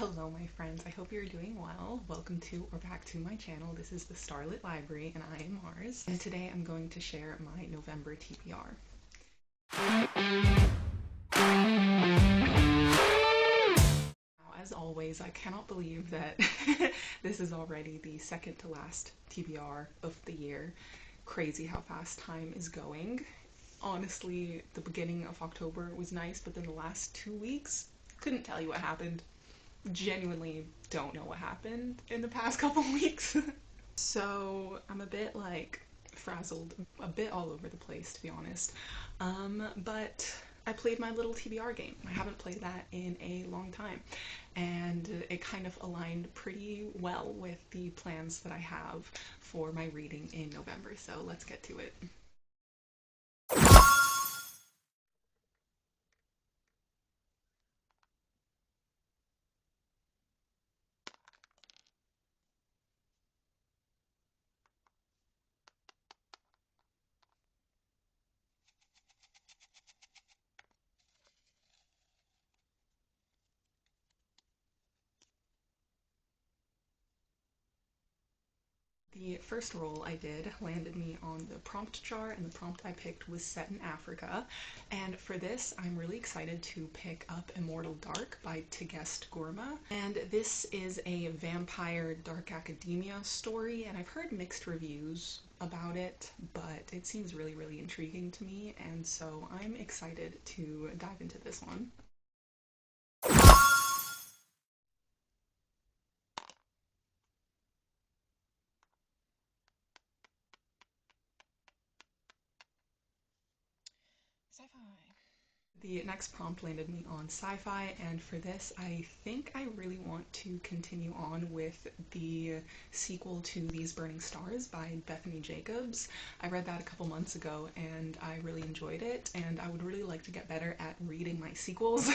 Hello my friends, I hope you're doing well. Welcome to or back to my channel. This is the Starlit Library and I am Mars. And today I'm going to share my November TBR. Now, as always, I cannot believe that this is already the second to last TBR of the year. Crazy how fast time is going. Honestly, the beginning of October was nice, but then the last 2 weeks, couldn't tell you what happened. Genuinely don't know what happened in the past couple weeks. So I'm a bit like frazzled, a bit all over the place to be honest. But I played my little TBR game. I haven't played that in a long time, and it kind of aligned pretty well with the plans that I have for my reading in November. So let's get to it. The first roll I did landed me on the prompt jar, and the prompt I picked was set in Africa. And for this, I'm really excited to pick up Immortal Dark by Tigest Gourma. And this is a vampire dark academia story, and I've heard mixed reviews about it, but it seems really, really intriguing to me, and so I'm excited to dive into this one. Sci-fi. The next prompt landed me on sci-fi, and for this I think I really want to continue on with the sequel to These Burning Stars by Bethany Jacobs. I read that a couple months ago and I really enjoyed it, and I would really like to get better at reading my sequels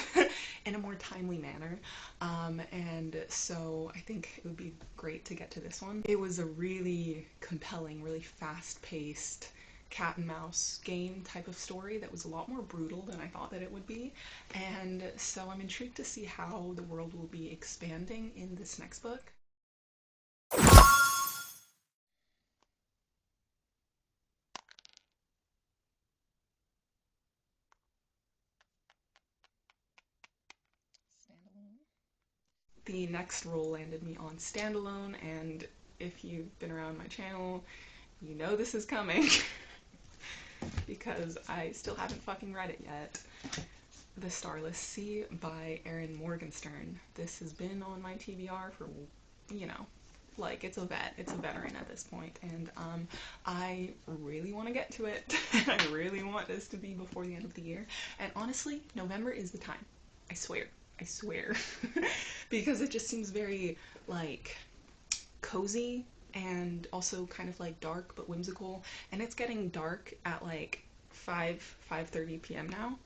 in a more timely manner. And so I think it would be great to get to this one. It was a really compelling, really fast-paced cat and mouse game type of story that was a lot more brutal than I thought that it would be, and so I'm intrigued to see how the world will be expanding in this next book. Standalone. The next roll landed me on standalone, and if you've been around my channel, you know this is coming because I still haven't fucking read it yet. The Starless Sea by Erin Morgenstern. This has been on my TBR for, like, it's a veteran at this point, and I really want to get to it. I really want this to be before the end of the year, and honestly, November is the time. I swear, because it just seems very, like, cozy and also kind of like dark but whimsical, and it's getting dark at like 5:30 p.m. now.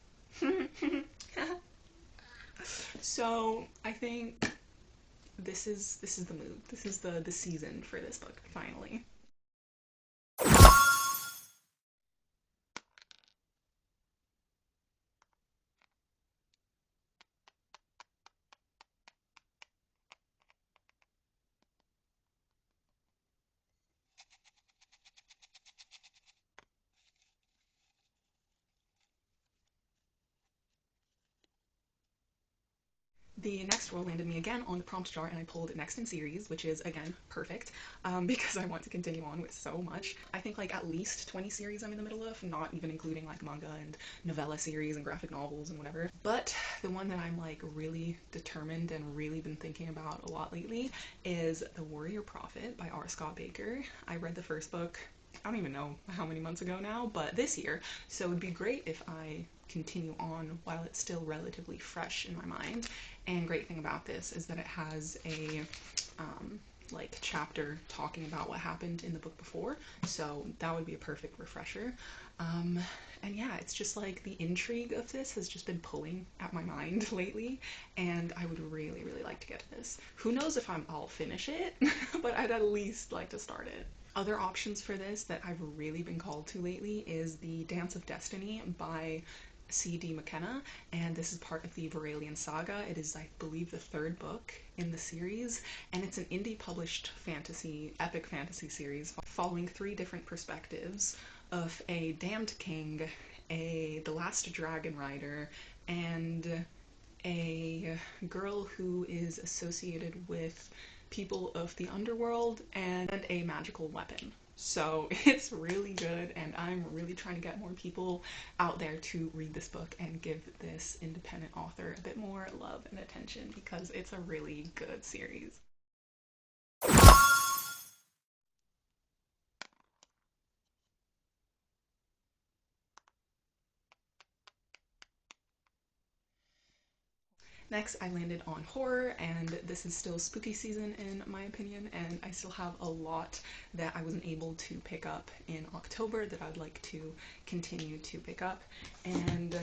So I think this is the mood. This is the season for this book finally. The next roll landed me again on the prompt jar, and I pulled next in series, which is again perfect, because I want to continue on with so much. I think like at least 20 series I'm in the middle of, not even including like manga and novella series and graphic novels and whatever. But the one that I'm like really determined and really been thinking about a lot lately is The Warrior Prophet by R. Scott Baker. I read the first book, I don't even know how many months ago now, but this year, so it would be great if I continue on while it's still relatively fresh in my mind. And great thing about this is that it has a like chapter talking about what happened in the book before, so that would be a perfect refresher. And yeah, it's just like the intrigue of this has just been pulling at my mind lately, and I would really, really like to get to this. Who knows if I'll finish it, but I'd at least like to start it. Other options for this that I've really been called to lately is The Dance of Destiny by C.D. McKenna, and this is part of the Varelian Saga. It is, I believe, the third book in the series, and it's an indie published fantasy, epic fantasy series following three different perspectives of a damned king, the last dragon rider, and a girl who is associated with people of the underworld and a magical weapon. So it's really good, and I'm really trying to get more people out there to read this book and give this independent author a bit more love and attention because it's a really good series. Next, I landed on horror, and this is still spooky season in my opinion, and I still have a lot that I wasn't able to pick up in October that I'd like to continue to pick up. And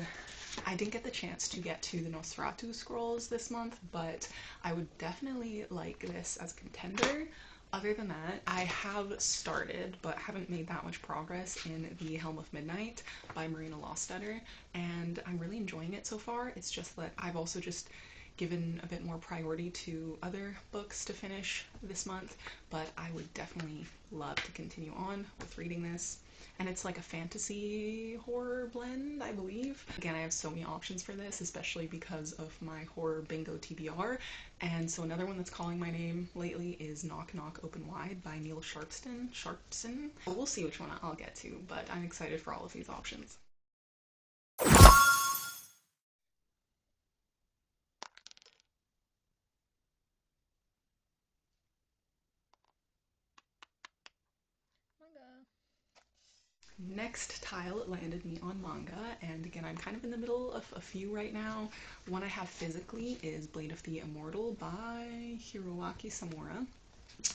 I didn't get the chance to get to the Nosferatu scrolls this month, but I would definitely like this as a contender. Other than that, I have started, but haven't made that much progress in The Helm of Midnight by Marina Lostetter, and I'm really enjoying it so far. It's just that I've also just given a bit more priority to other books to finish this month, but I would definitely love to continue on with reading this. And it's like a fantasy horror blend, I believe. Again, I have so many options for this, especially because of my horror bingo TBR. And so another one that's calling my name lately is Knock Knock Open Wide by Neil Sharpson. We'll see which one I'll get to, but I'm excited for all of these options. Next tile landed me on manga, and again, I'm kind of in the middle of a few right now. One I have physically is Blade of the Immortal by Hiroaki Samura.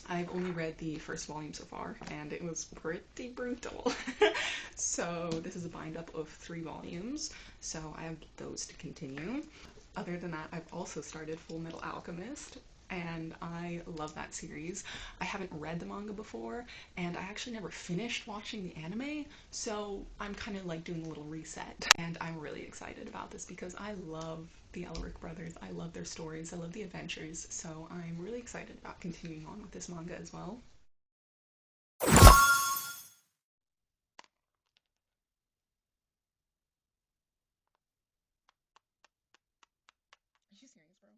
I've only read the first volume so far, and it was pretty brutal. So this is a bind up of 3 volumes, so I have those to continue. Other than that, I've also started Full Metal Alchemist, and I love that series. I haven't read the manga before, and I actually never finished watching the anime, so I'm kind of like doing a little reset. And I'm really excited about this because I love the Elric brothers. I love their stories. I love the adventures, so I'm really excited about continuing on with this manga as well. Are you serious, bro?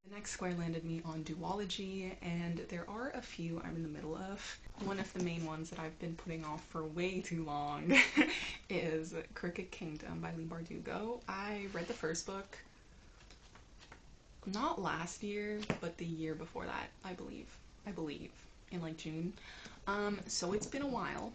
The next square landed me on duology, and there are a few I'm in the middle of. One of the main ones that I've been putting off for way too long is Crooked Kingdom by Leigh Bardugo. I read the first book not last year, but the year before that, I believe. I believe in like June. So it's been a while.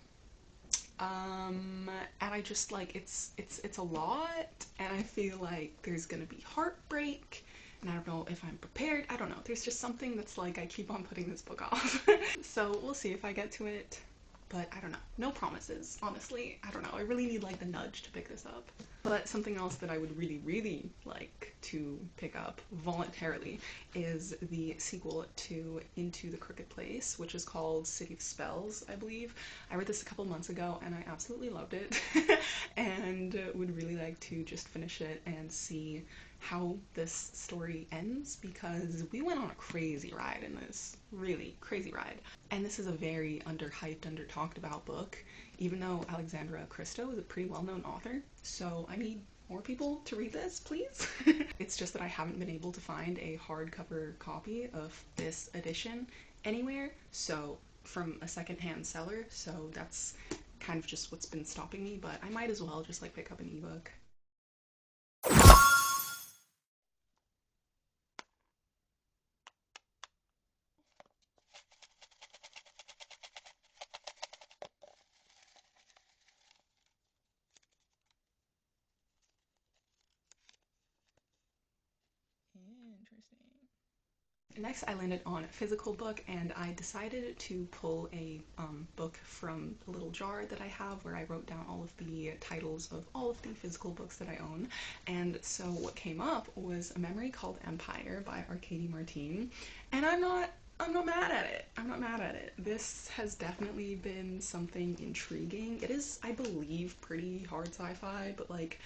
And I just like it's a lot, and I feel like there's gonna be heartbreak, and I don't know if I'm prepared. I don't know. There's just something that's like I keep on putting this book off. So we'll see if I get to it, but I don't know. No promises, honestly. I don't know. I really need like the nudge to pick this up. But something else that I would really, really like to pick up voluntarily is the sequel to Into the Crooked Place, which is called City of Spells, I believe. I read this a couple months ago and I absolutely loved it and would really like to just finish it and see how this story ends because we went on a crazy ride in this, really crazy ride. And this is a very underhyped, under-talked about book, even though Alexandra Christo is a pretty well-known author, so I need more people to read this, please. It's just that I haven't been able to find a hardcover copy of this edition anywhere, so from a secondhand seller, so that's kind of just what's been stopping me, but I might as well just like pick up an ebook. Interesting. Next, I landed on a physical book, and I decided to pull a book from a little jar that I have where I wrote down all of the titles of all of the physical books that I own. And so what came up was A Memory Called Empire by Arkady Martine, and I'm not mad at it. I'm not mad at it. This has definitely been something intriguing. It is, I believe, pretty hard sci-fi, but like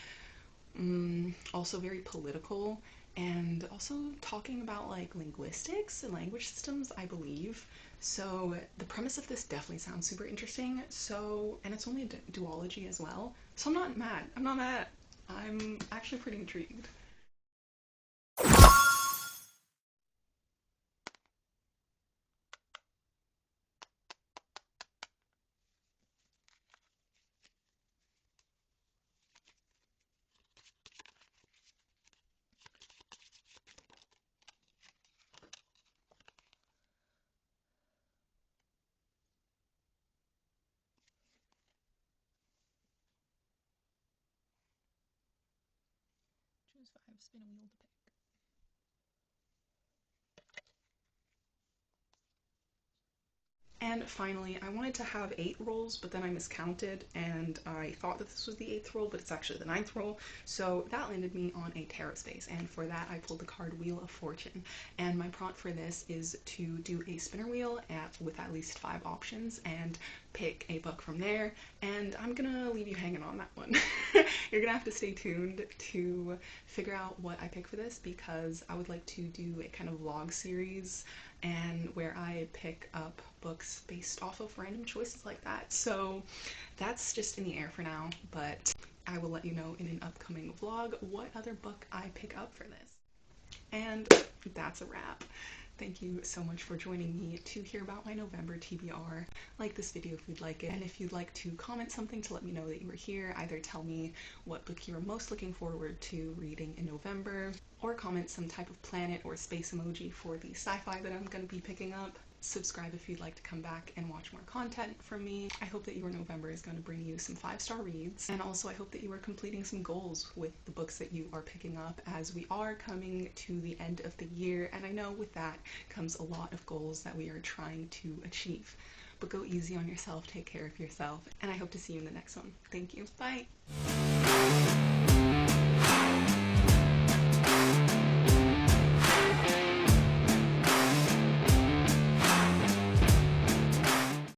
also very political, and also talking about like linguistics and language systems, I believe. So the premise of this definitely sounds super interesting. So, and it's only a duology as well. So I'm not mad. I'm not mad. I'm actually pretty intrigued. Choose five, spin a wheel to pick. And finally, I wanted to have 8 rolls, but then I miscounted and I thought that this was the 8th roll, but it's actually the 9th roll. So that landed me on a tarot space, and for that I pulled the card Wheel of Fortune. And my prompt for this is to do a spinner wheel with at least 5 options and pick a book from there. And I'm gonna leave you hanging on that one. You're gonna have to stay tuned to figure out what I pick for this, because I would like to do a kind of vlog series and where I pick up books based off of random choices like that. So that's just in the air for now, but I will let you know in an upcoming vlog what other book I pick up for this. And that's a wrap. Thank you so much for joining me to hear about my November TBR. Like this video if you'd like it, and if you'd like to comment something to let me know that you were here, either tell me what book you are most looking forward to reading in November, or comment some type of planet or space emoji for the sci-fi that I'm going to be picking up. Subscribe if you'd like to come back and watch more content from me. I hope that your November is going to bring you some 5-star reads, and also I hope that you are completing some goals with the books that you are picking up, as we are coming to the end of the year, and I know with that comes a lot of goals that we are trying to achieve. But go easy on yourself, take care of yourself, and I hope to see you in the next one. Thank you. Bye!